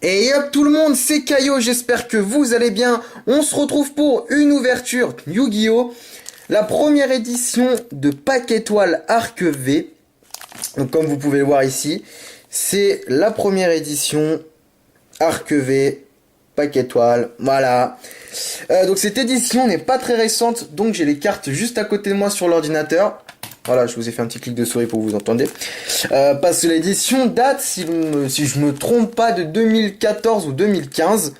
Et hop tout le monde, c'est Caillot, j'espère que vous allez bien. On se retrouve pour une ouverture Yu-Gi-Oh! La première édition de Pack Étoile Arc V. Donc comme vous pouvez le voir ici, c'est la première édition Arc V, Pack Étoile, voilà. Donc cette édition n'est pas très récente, donc j'ai les cartes juste à côté de moi sur l'ordinateur. Voilà, je vous ai fait un petit clic de souris pour que vous entendez. Parce que l'édition date, si je me trompe pas, de 2014 ou 2015.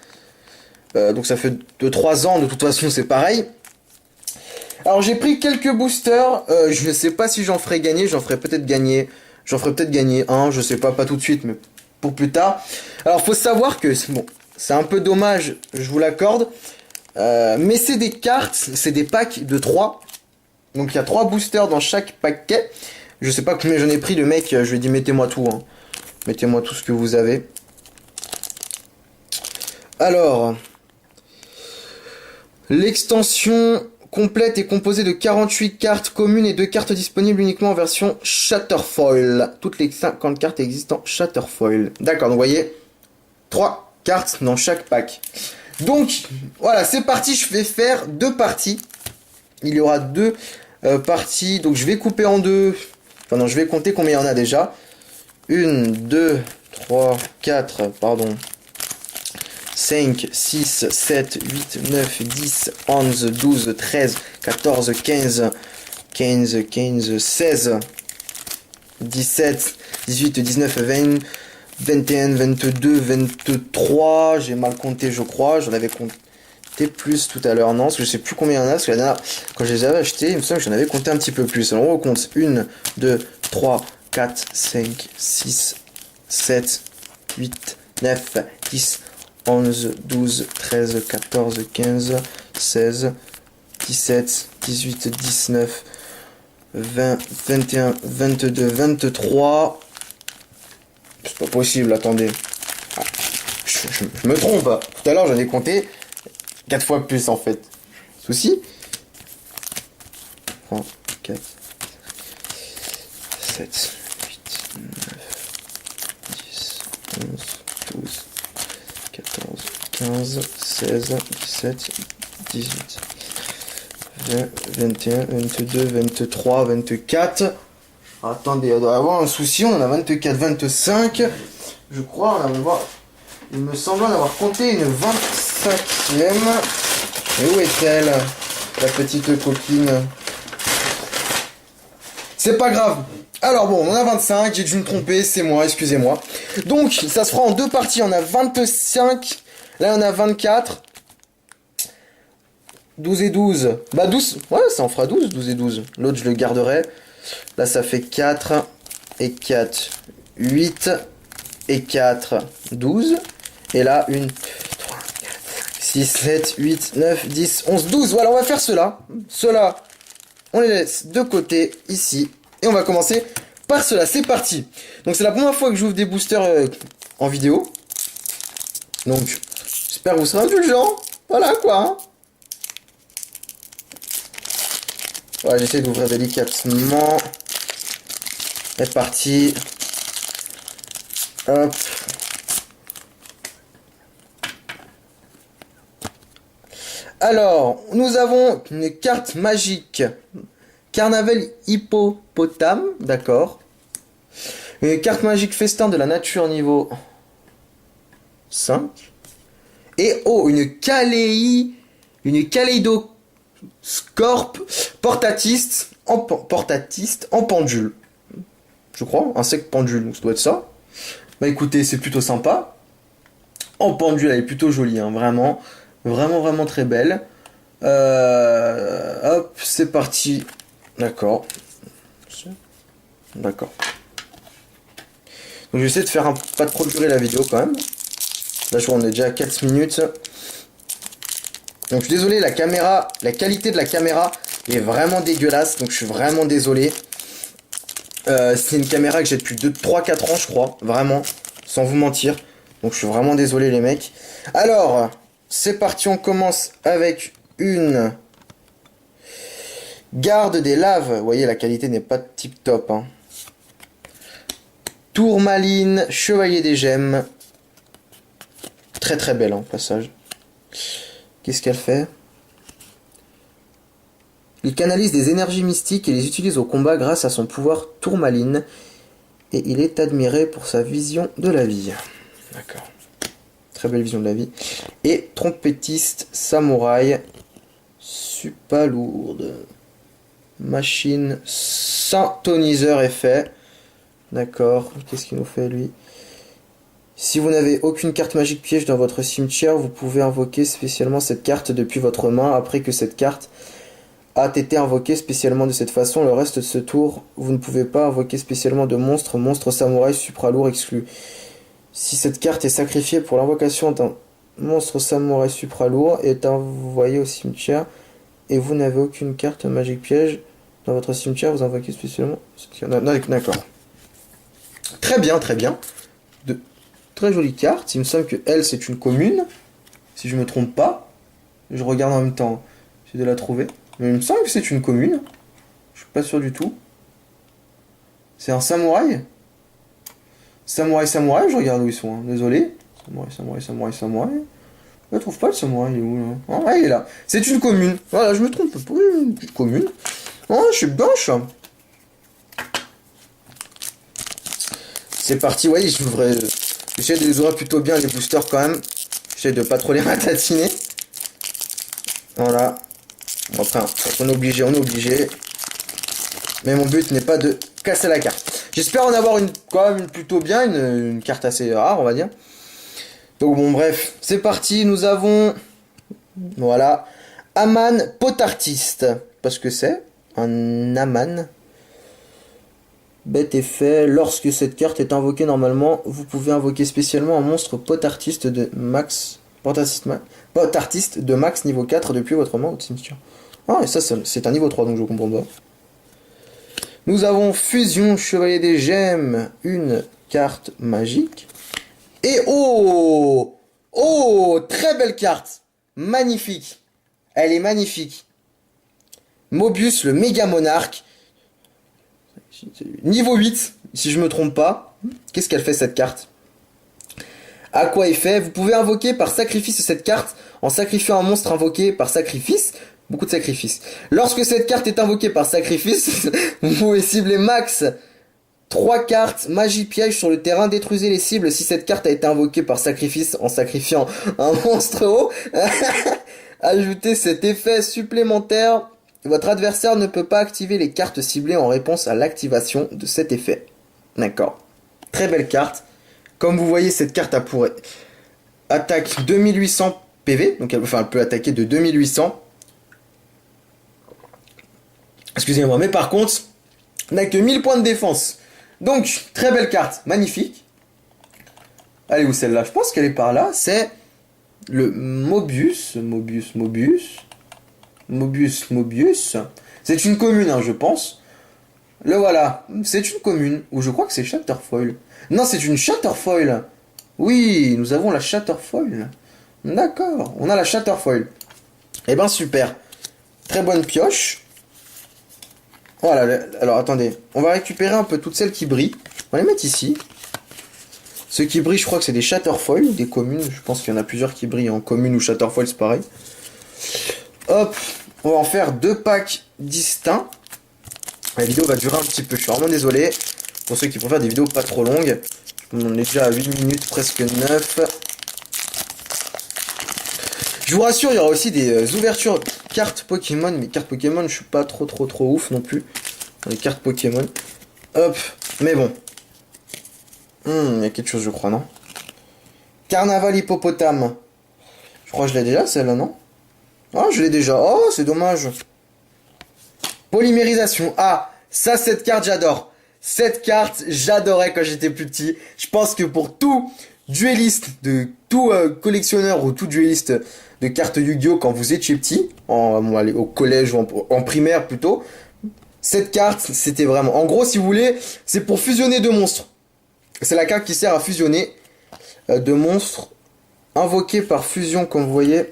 Donc ça fait 2-3 ans, de toute façon c'est pareil. Alors j'ai pris quelques boosters, je ne sais pas si j'en ferai gagner, j'en ferai peut-être gagner un, je sais pas tout de suite, mais pour plus tard. Alors faut savoir que, bon, c'est un peu dommage, je vous l'accorde, mais c'est des cartes, c'est des packs de 3. Donc il y a 3 boosters dans chaque paquet. Je sais pas combien j'en ai pris, le mec, je lui ai dit mettez-moi tout, hein. Mettez-moi tout ce que vous avez. Alors, l'extension complète est composée de 48 cartes communes et 2 cartes disponibles uniquement en version Shatterfoil. Toutes les 50 cartes existent en Shatterfoil. D'accord, donc vous voyez, 3 cartes dans chaque pack. Donc, voilà, c'est parti, je vais faire 2 parties. Il y aura 2 parties, donc je vais couper en 2. Enfin non, je vais compter combien il y en a déjà. 1, 2, 3, 4, pardon. 5, 6, 7, 8, 9, 10, 11, 12, 13, 14, 15, 16, 17, 18, 19, 20, 21, 22, 23. J'ai mal compté, je crois. J'en avais compté plus tout à l'heure, non, parce que je sais plus combien il y en a, parce que la dernière, quand je les avais achetés, il me semble que j'en avais compté un petit peu plus. Alors on recompte 1, 2, 3, 4, 5, 6, 7, 8, 9, 10, 11, 12, 13, 14, 15, 16, 17, 18, 19, 20, 21, 22, 23. C'est pas possible, attendez. Ah, je me trompe. Tout à l'heure j'en ai compté 4 fois plus en fait. Souci 3, 4, 7, 8, 9, 10, 11, 12, 14, 15, 16, 17, 18, 20, 21, 22, 23, 24. Attendez, on doit avoir un souci, on en a 24, 25. Je crois, il me semble en avoir compté une 25e. Et où est-elle, la petite copine? C'est pas grave. Alors bon, on en a 25, j'ai dû me tromper, c'est moi, excusez-moi. Donc, ça se fera en 2 parties, on a 25, là on a 24. 12 et 12. Bah 12, ouais, ça en fera 12, 12 et 12. L'autre, je le garderai. Là, ça fait 4 et 4, 8 et 4, 12. Et là, 1, 2, 3, 4, 6, 7, 8, 9, 10, 11, 12. Voilà, on va faire cela. Cela, on les laisse de côté, ici. Et on va commencer par cela. C'est parti. Donc, c'est la première fois que j'ouvre des boosters en vidéo. Donc, j'espère que vous serez indulgents. Voilà, quoi. Hein. Voilà, j'essaie d'ouvrir délicatement. C'est parti. Hop. Alors, nous avons une carte magique. Carnaval hippopotame, d'accord. Une carte magique festin de la nature niveau 5. Et oh, une kaléidoscope portatiste en pendule. Je crois, insecte pendule, donc ça doit être ça. Bah écoutez, c'est plutôt sympa. En pendule, elle est plutôt jolie, hein, vraiment. Vraiment très belle. Hop, c'est parti. D'accord. D'accord. Donc je vais essayer de faire pas trop durer la vidéo quand même. Là je vois on est déjà à 4 minutes. Donc je suis désolé, la qualité de la caméra est vraiment dégueulasse. Donc je suis vraiment désolé. C'est une caméra que j'ai depuis 3-4 ans je crois. Vraiment, sans vous mentir. Donc je suis vraiment désolé les mecs. Alors, c'est parti, on commence avec une garde des laves. Vous voyez, la qualité n'est pas tip top. Hein. Tourmaline, chevalier des gemmes. très très belle en passage. Qu'est-ce qu'elle fait? Il canalise des énergies mystiques et les utilise au combat grâce à son pouvoir tourmaline. Et il est admiré pour sa vision de la vie. D'accord. Très belle vision de la vie. Et trompettiste samouraï. Super lourde. Machine sans toniseur effet. D'accord. Qu'est-ce qu'il nous fait lui? Si vous n'avez aucune carte magique piège dans votre cimetière, vous pouvez invoquer spécialement cette carte depuis votre main après que cette carte a été invoquée spécialement de cette façon. Le reste de ce tour, vous ne pouvez pas invoquer spécialement de monstre samouraï supralourd exclu. Si cette carte est sacrifiée pour l'invocation d'un monstre samouraï supralourd est envoyée au cimetière et vous n'avez aucune carte magique piège dans votre cimetière, vous invoquez spécialement cette carte. D'accord. Très bien, très bien. De très jolies cartes. Il me semble que elle, c'est une commune. Si je me trompe pas. Je regarde en même temps. J'essaie de la trouver. Mais il me semble que c'est une commune. Je suis pas sûr du tout. C'est un samouraï. Samouraï, je regarde où ils sont. Hein. Désolé. Samouraï. Je ne trouve pas le samouraï. Il est où là? Ah, il est là. C'est une commune. Voilà, je me trompe pas. Une commune. Oh, je suis blanche. C'est parti. Ouais, j'essaie de les ouvrir plutôt bien les boosters quand même. J'essaie de pas trop les ratatiner. Voilà. Bon, après, on est obligé. Mais mon but n'est pas de casser la carte. J'espère en avoir quand même plutôt bien, une carte assez rare, on va dire. Donc bon, bref, c'est parti. Nous avons, voilà, Aman Potartiste. Parce que c'est un Aman. Bête et fait. Lorsque cette carte est invoquée normalement, vous pouvez invoquer spécialement un monstre Potartiste de max. Potartiste de max niveau 4 depuis votre main au cimetière. Ah, et ça, c'est un niveau 3, donc je comprends pas. Nous avons Fusion, Chevalier des Gemmes, une carte magique. Et oh! Oh! Très belle carte! Magnifique! Elle est magnifique. Mobius, le méga monarque. Niveau 8, si je me trompe pas. Qu'est-ce qu'elle fait cette carte? À quoi effet? Vous pouvez invoquer par sacrifice cette carte en sacrifiant un monstre invoqué par sacrifice. Beaucoup de sacrifices. Lorsque cette carte est invoquée par sacrifice, vous pouvez cibler max 3 cartes magie piège sur le terrain. Détruisez les cibles si cette carte a été invoquée par sacrifice en sacrifiant un monstre haut. Ajoutez cet effet supplémentaire. Votre adversaire ne peut pas activer les cartes ciblées en réponse à l'activation de cet effet. D'accord. Très belle carte. Comme vous voyez, cette carte a pour attaque 2800 PV. Donc elle peut attaquer de 2800. Excusez-moi, mais par contre, on n'a que 1000 points de défense. Donc, très belle carte, magnifique. Elle est où celle-là? Je pense qu'elle est par là. C'est le Mobius. C'est une commune, hein, je pense. Le voilà. C'est une commune. Ou je crois que c'est Shatterfoil. Non, c'est une Shatterfoil. Oui, nous avons la Shatterfoil. D'accord, on a la Shatterfoil. Eh ben, super. Très bonne pioche. Voilà, alors attendez, on va récupérer un peu toutes celles qui brillent. On va les mettre ici. Ceux qui brillent, je crois que c'est des Shatterfoil, des communes. Je pense qu'il y en a plusieurs qui brillent en commune ou Shatterfoil, c'est pareil. Hop, on va en faire 2 packs distincts. La vidéo va durer un petit peu, je suis vraiment désolé. Pour ceux qui préfèrent des vidéos pas trop longues. On est déjà à 8 minutes, presque 9. Je vous rassure, il y aura aussi des ouvertures cartes Pokémon. Mais cartes Pokémon, je suis pas trop ouf non plus. Les cartes Pokémon. Hop, mais bon. Il y a quelque chose, je crois, non? Carnaval hippopotame. Je crois que je l'ai déjà, celle-là, non? Ah, je l'ai déjà. Oh, c'est dommage. Polymérisation. Ah, ça, cette carte, j'adore. Cette carte, j'adorais quand j'étais plus petit. Je pense que pour tout duelliste, tout collectionneur ou tout duelliste de cartes Yu-Gi-Oh! Quand vous étiez petit, au collège ou en primaire plutôt, cette carte, c'était vraiment... En gros, si vous voulez, c'est pour fusionner 2 monstres. C'est la carte qui sert à fusionner 2 monstres invoqués par fusion, comme vous voyez.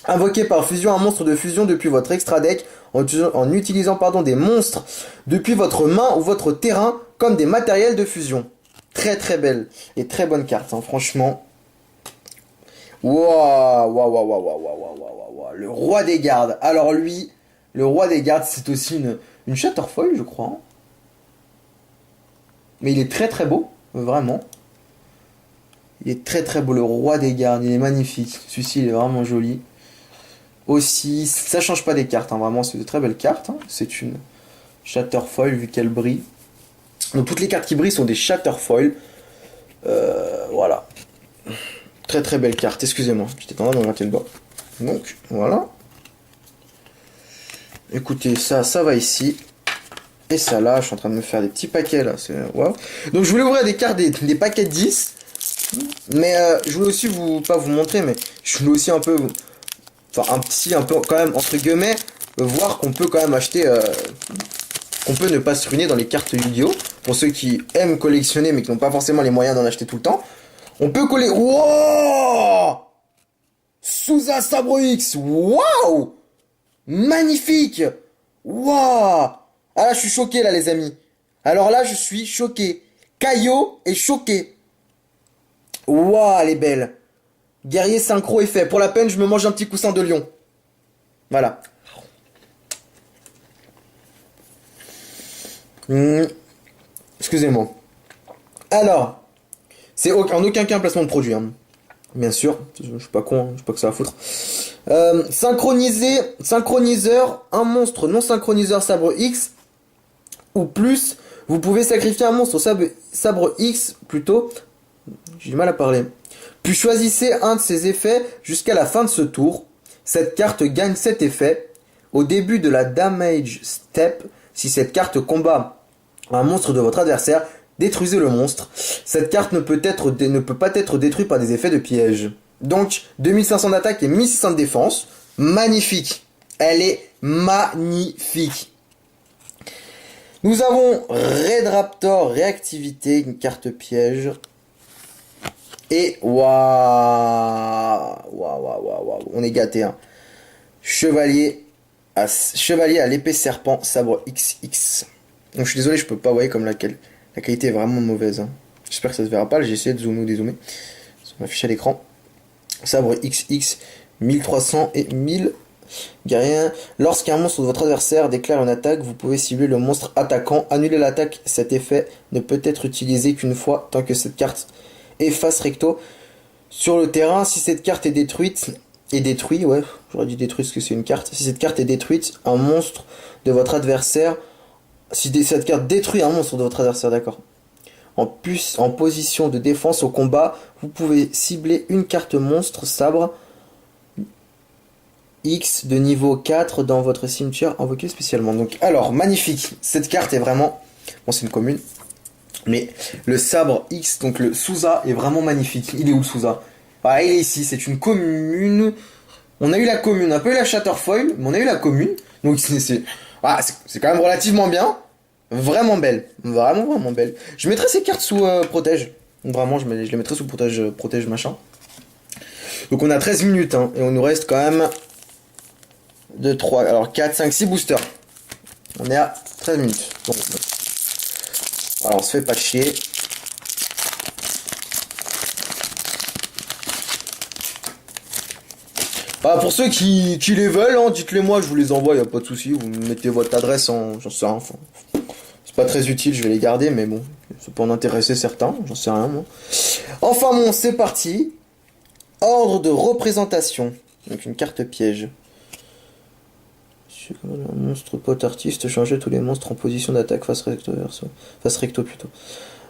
Invoqué par fusion un monstre de fusion depuis votre extra deck en utilisant des monstres depuis votre main ou votre terrain comme des matériels de fusion. Très belle et très bonne carte, hein, franchement. Waouh, waouh, waouh, waouh, waouh, waouh, waouh, waouh. Le roi des gardes. Alors lui, le roi des gardes, c'est aussi une Shatterfoil, je crois, hein. Mais il est très très beau, vraiment. Il est très très beau, le roi des gardes, il est magnifique. Celui-ci, il est vraiment joli. Aussi, ça change pas des cartes, hein, vraiment, c'est de très belles cartes, hein. C'est une Shatterfoil vu qu'elle brille. Donc toutes les cartes qui brillent sont des Shatterfoil. Voilà. Très très belle carte, excusez-moi, j'étais en train de me gratter le doigt. Donc, voilà. Écoutez, ça va ici. Et ça là, je suis en train de me faire des petits paquets là, c'est waouh. Donc je voulais ouvrir des cartes, des paquets de 10. Mais je voulais aussi pas vous montrer, mais je voulais aussi un peu, enfin un peu quand même, entre guillemets, voir qu'on peut quand même acheter, qu'on peut ne pas se ruiner dans les cartes Yu-Gi-Oh! Pour ceux qui aiment collectionner mais qui n'ont pas forcément les moyens d'en acheter tout le temps. On peut coller... Wow! Souza Sabre X! Waouh! Magnifique! Waouh! Ah là, je suis choqué là, les amis. Alors là, je suis choqué. Caillot est choqué. Waouh, elle est belle. Guerrier synchro est fait. Pour la peine, je me mange un petit coussin de lion. Voilà. Excusez-moi. Alors, c'est en aucun cas un placement de produit, hein. Bien sûr, je suis pas con, hein, je sais pas que ça va foutre. Synchroniseur, un monstre non synchroniseur sabre X ou plus, vous pouvez sacrifier un monstre sabre X plutôt. J'ai du mal à parler. Puis choisissez un de ces effets jusqu'à la fin de ce tour. Cette carte gagne cet effet. Au début de la damage step, si cette carte combat un monstre de votre adversaire, détruisez le monstre. Cette carte ne peut pas être détruite par des effets de piège. Donc, 2500 d'attaque et 1600 de défense. Magnifique. Elle est magnifique. Nous avons Red Raptor, réactivité, une carte piège. Et waouh, on est gâté, hein. Chevalier à l'épée serpent, sabre XX. Donc je suis désolé, je peux pas, vous voyez comme la qualité est vraiment mauvaise, hein. J'espère que ça se verra pas, j'ai essayé de zoomer ou dézoomer sur ma fiche à l'écran. Sabre XX, 1300 et 1000 guerriers. Lorsqu'un monstre de votre adversaire déclare une attaque, vous pouvez cibler le monstre attaquant, annuler l'attaque. Cet effet ne peut être utilisé qu'une fois tant que cette carte est face recto sur le terrain. Si cette carte est détruite, ouais, j'aurais dit détruite parce que c'est une carte. Si cette carte est détruite, un monstre de votre adversaire, si cette carte détruit un monstre de votre adversaire, d'accord. En position de défense au combat, vous pouvez cibler une carte monstre sabre X de niveau 4 dans votre cimetière invoqué spécialement. Donc, alors, magnifique. Cette carte est vraiment... Bon, c'est une commune. Mais le sabre X, donc le Souza, est vraiment magnifique. Il est où le Souza? Ah, il est ici. C'est une commune. On a eu la commune. On a pas eu la Shatterfoil, mais on a eu la commune. Donc, c'est quand même relativement bien. Vraiment belle. Vraiment, vraiment belle. Je mettrai ces cartes sous protège. Vraiment, je les mettrai sous protège machin. Donc, on a 13 minutes, hein, et on nous reste quand même 2, 3, alors 4, 5, 6 boosters. On est à 13 minutes. Donc, alors on se fait pas chier. Bah, pour ceux qui les veulent, hein, dites-les moi, je vous les envoie, y a pas de souci. Vous mettez votre adresse en... J'en sais rien, enfin, c'est pas très utile, je vais les garder, mais bon, ça peut en intéresser certains, j'en sais rien moi. Enfin bon, c'est parti. Ordre de représentation. Donc une carte piège. Un monstre pot artiste, changez tous les monstres en position d'attaque face recto plutôt.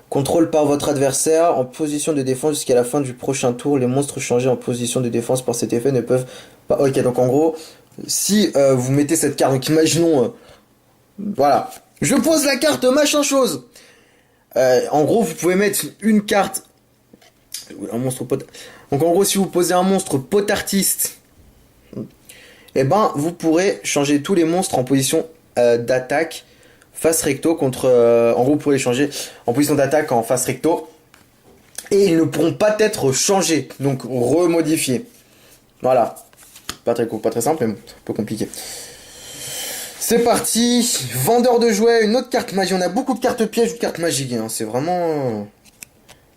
Contrôle par votre adversaire en position de défense jusqu'à la fin du prochain tour. Les monstres changés en position de défense par cet effet ne peuvent pas... Ok, donc en gros, si vous mettez cette carte, donc imaginons... voilà. Je pose la carte machin chose. En gros, vous pouvez mettre une carte... Un monstre pot... Donc en gros, si vous posez un monstre pot artiste... et ben vous pourrez changer tous les monstres en position d'attaque face recto contre... en gros, vous pourrez les changer en position d'attaque en face recto. Et ils ne pourront pas être changés, donc remodifiés. Voilà. Pas très simple, mais bon, c'est un peu compliqué. C'est parti. Vendeur de jouets, une autre carte magie. On a beaucoup de cartes pièges ou de cartes magiques, hein. C'est vraiment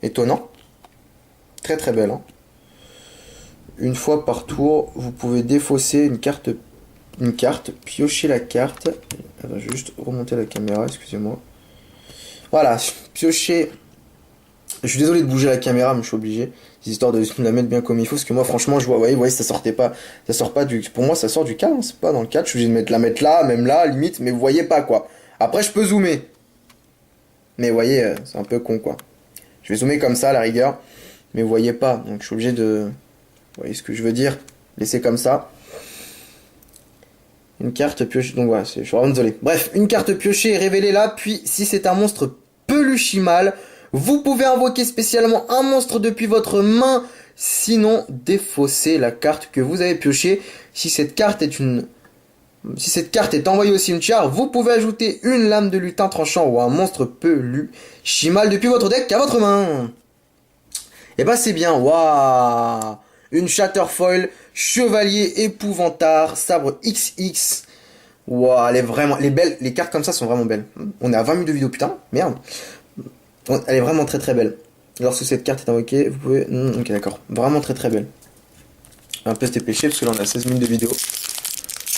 étonnant. Très très belle, hein. Une fois par tour, vous pouvez défausser une carte, piocher la carte. Attends, je vais juste remonter la caméra, excusez-moi. Voilà, piocher. Je suis désolé de bouger la caméra, mais je suis obligé. Histoire de la mettre bien comme il faut, parce que moi, franchement, je vois, vous voyez, ça sortait pas. Ça sort pas du. Pour moi, ça sort du cadre, hein, c'est pas dans le cadre. Je suis obligé de la mettre là, même là, limite, mais vous voyez pas quoi. Après, je peux zoomer. Mais vous voyez, c'est un peu con quoi. Je vais zoomer comme ça à la rigueur, mais vous voyez pas. Donc je suis obligé de. Vous voyez ce que je veux dire? Laisser comme ça. Une carte piochée. Donc voilà, je suis vraiment désolé. Bref, une carte piochée est révélée là. Puis, si c'est un monstre peluchimal, vous pouvez invoquer spécialement un monstre depuis votre main. Sinon, défausser la carte que vous avez piochée. Si cette carte est envoyée au cimetière, vous pouvez ajouter une lame de lutin tranchant ou un monstre peluchimal depuis votre deck à votre main. Et bah c'est bien, waouh! Une Shatterfoil, chevalier épouvantard, sabre XX. Waouh, elle est vraiment, les cartes comme ça sont vraiment belles. On est à 20 minutes de vidéo, putain, merde. Elle est vraiment très très belle. Lorsque cette carte est invoquée, vous pouvez... ok, d'accord. Vraiment très très belle. Un peu se dépêcher parce que là on a 16 minutes de vidéo.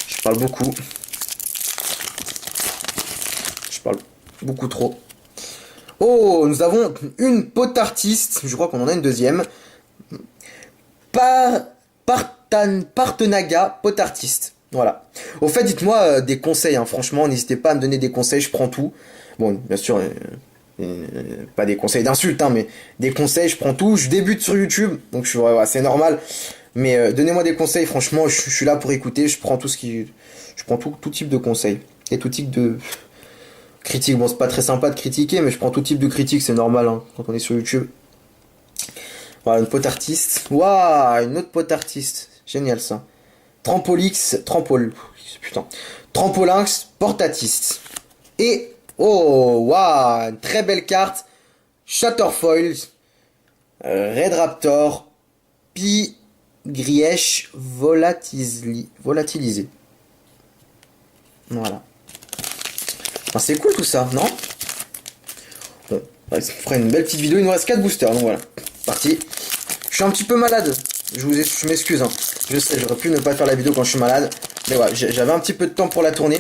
Je parle beaucoup. Je parle beaucoup trop. Oh, nous avons une potartiste. Je crois qu'on en a une deuxième. Partenaga potartiste. Voilà. Au fait, dites-moi des conseils. Hein. Franchement, n'hésitez pas à me donner des conseils. Je prends tout. Bon, bien sûr, pas des conseils d'insultes, hein, mais des conseils. Je prends tout. Je débute sur YouTube, donc je suis c'est normal. Mais donnez-moi des conseils. Franchement, je suis là pour écouter. Je prends je prends tout type de conseils et tout type de critique. Bon, c'est pas très sympa de critiquer, mais je prends tout type de critique, c'est normal hein, quand on est sur YouTube. Voilà, une pote artiste. Waouh, une autre pote artiste. Génial ça. Putain. Trampolinx, portatiste. Et, oh, waouh, une très belle carte. Shatterfoil, Red Raptor, Pi Grièche volatilisé. Voilà. Enfin, c'est cool tout ça, non? Bon, ça ferait une belle petite vidéo. Il nous reste 4 boosters, donc voilà. Parti. Je suis un petit peu malade. Je m'excuse. Hein. Je sais, j'aurais pu ne pas faire la vidéo quand je suis malade. Mais voilà, j'avais un petit peu de temps pour la tourner.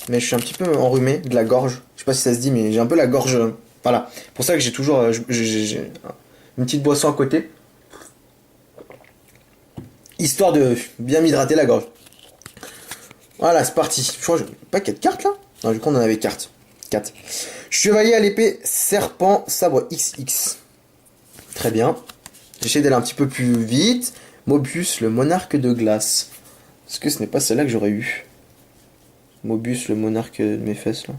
Mais je suis un petit peu enrhumé de la gorge. Je sais pas si ça se dit, mais j'ai un peu la gorge. Voilà. C'est pour ça que j'ai toujours j'ai une petite boisson à côté. Histoire de bien m'hydrater la gorge. Voilà, c'est parti. Je crois que j'ai pas 4 cartes là? Non, du coup, on en avait 4. Chevalier à l'épée, serpent, sabre XX. Très bien. J'essaie d'aller un petit peu plus vite. Mobius, le monarque de glace. Est-ce que ce n'est pas celle-là que j'aurais eu? Mobius, le monarque de mes fesses, là.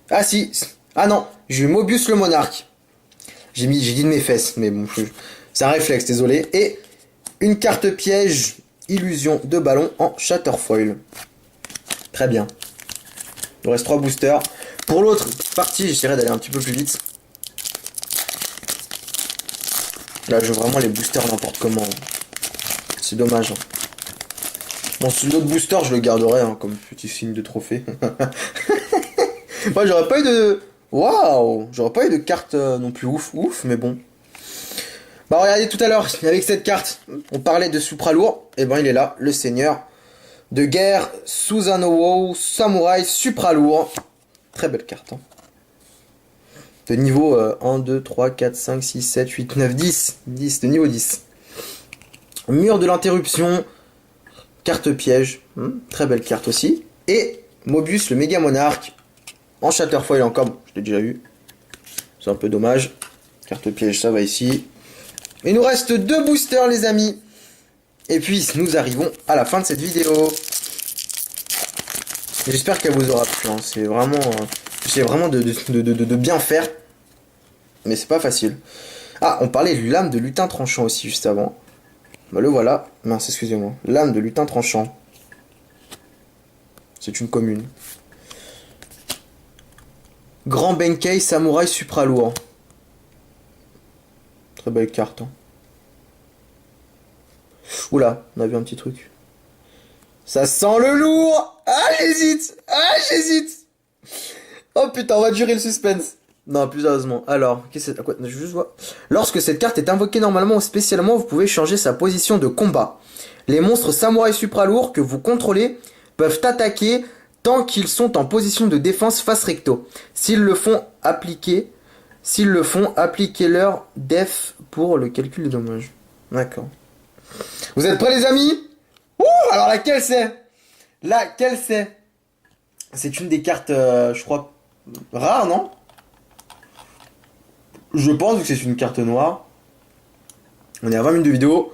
Ah si. Ah non, j'ai eu Mobius, le monarque. J'ai dit de mes fesses, mais bon, c'est un réflexe, désolé. Et une carte piège, illusion de ballon en Shatterfoil. Très bien. Il nous reste 3 boosters. Pour l'autre partie, j'essaierai d'aller un petit peu plus vite. Là, je veux vraiment les boosters n'importe comment. C'est dommage. Hein. Bon, l'autre booster, je le garderai hein, comme petit signe de trophée. Moi, j'aurais pas eu de... Waouh! J'aurais pas eu de carte non plus ouf, mais bon. Bah, regardez tout à l'heure, avec cette carte, on parlait de Supralourd. Et ben, il est là, le seigneur de guerre, Susanoo, Samouraï, Supralourd. Très belle carte. Hein. De niveau 1, 2, 3, 4, 5, 6, 7, 8, 9, 10. 10, de niveau 10. Mur de l'interruption. Carte piège. Très belle carte aussi. Et Mobius, le méga monarque. En Shatterfoil encore. Je l'ai déjà eu. C'est un peu dommage. Carte piège, ça va ici. Il nous reste 2 boosters, les amis. Et puis, nous arrivons à la fin de cette vidéo. J'espère qu'elle vous aura plu. Hein. C'est vraiment... J'essaie vraiment de bien faire. Mais c'est pas facile. Ah, on parlait de lame de lutin tranchant aussi juste avant. Bah le voilà. Mince, excusez-moi. Lame de lutin tranchant. C'est une commune. Grand Benkei Samouraï Supralourd. Très belle carte. Hein. Oula, on a vu un petit truc. Ça sent le lourd. Ah, j'hésite. Oh putain, on va durer le suspense. Non, plus sérieusement. Alors, qu'est-ce que c'est? Quoi? Je juste vois. Lorsque cette carte est invoquée normalement ou spécialement, vous pouvez changer sa position de combat. Les monstres samouraïs supralourds que vous contrôlez peuvent attaquer tant qu'ils sont en position de défense face recto. S'ils le font, appliquez-leur def pour le calcul des dommages. D'accord. Vous êtes prêts les amis? Ouh, alors laquelle c'est? Laquelle c'est? C'est une des cartes, je crois, rares, non? Je pense que c'est une carte noire. On est à 20 minutes de vidéo.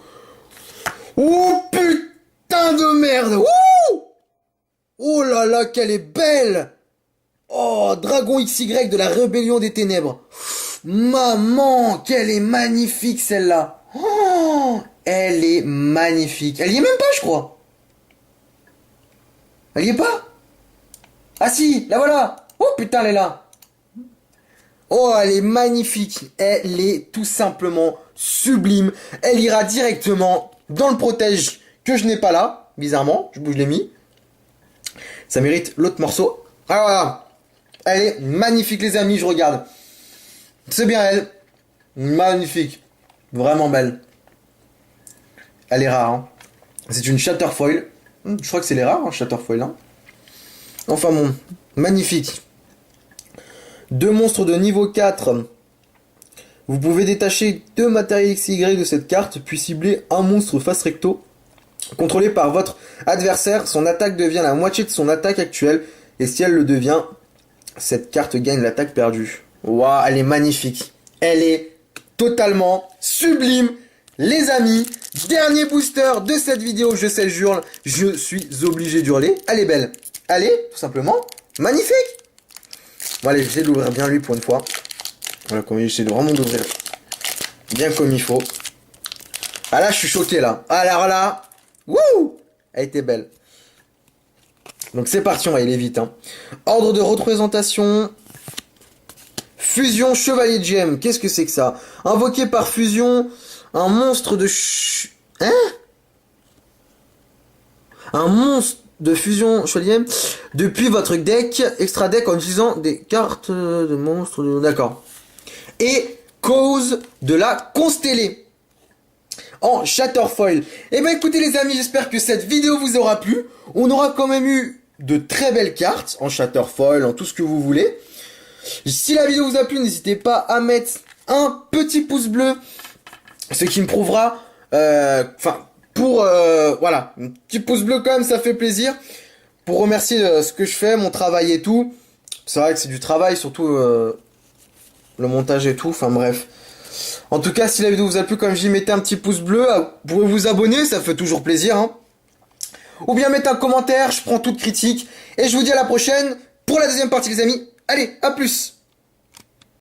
Oh putain de merde! Ouh! Oh là là, qu'elle est belle! Oh, Dragon XY de la Rébellion des Ténèbres. Maman, qu'elle est magnifique celle-là. Oh, elle est magnifique. Elle y est même pas, je crois. Elle y est pas? Ah si, la voilà. Oh putain, elle est là. Oh, elle est magnifique. Elle est tout simplement sublime. Elle ira directement dans le protège que je n'ai pas là. Bizarrement, je l'ai mis. Ça mérite l'autre morceau. Ah voilà. Elle est magnifique les amis, je regarde. C'est bien elle. Magnifique. Vraiment belle. Elle est rare. Hein. C'est une Shatterfoil. Je crois que c'est les rares, hein, Shatterfoil. Hein. Enfin bon, magnifique. 2 monstres de niveau 4. Vous pouvez détacher 2 matériels XY de cette carte, puis cibler un monstre face recto. Contrôlé par votre adversaire, son attaque devient la moitié de son attaque actuelle. Et si elle le devient, cette carte gagne l'attaque perdue. Waouh, elle est magnifique. Elle est totalement sublime. Les amis, dernier booster de cette vidéo, je sais, j'hurle. Je suis obligé d'hurler. Elle est belle. Elle est, tout simplement, magnifique. Bon allez, j'essaie d'ouvrir bien lui pour une fois. Voilà, comme j'essaie de vraiment d'ouvrir bien comme il faut. Ah là, je suis choqué là. Alors là, wouh, elle était belle. Donc c'est parti, on va y aller vite. Hein. Ordre de représentation. Fusion Chevalier de Gemme. Qu'est-ce que c'est que ça? Invoqué par fusion, un monstre de... Hein? Un monstre de fusion Chevalier depuis votre deck, extra deck en utilisant des cartes de monstres. D'accord. Et cause de la constellée. En Shatterfoil. Et ben écoutez les amis, j'espère que cette vidéo vous aura plu. On aura quand même eu de très belles cartes en Shatterfoil, en tout ce que vous voulez. Si la vidéo vous a plu, n'hésitez pas à mettre un petit pouce bleu, ce qui me prouvera, voilà, un petit pouce bleu quand même, ça fait plaisir, pour remercier ce que je fais, mon travail et tout. C'est vrai que c'est du travail, surtout le montage et tout, enfin bref. En tout cas, si la vidéo vous a plu, comme je dis, mettez un petit pouce bleu, vous pouvez vous abonner, ça fait toujours plaisir, hein. Ou bien mettez un commentaire, je prends toute critique, et je vous dis à la prochaine pour la deuxième partie les amis. Allez, à plus!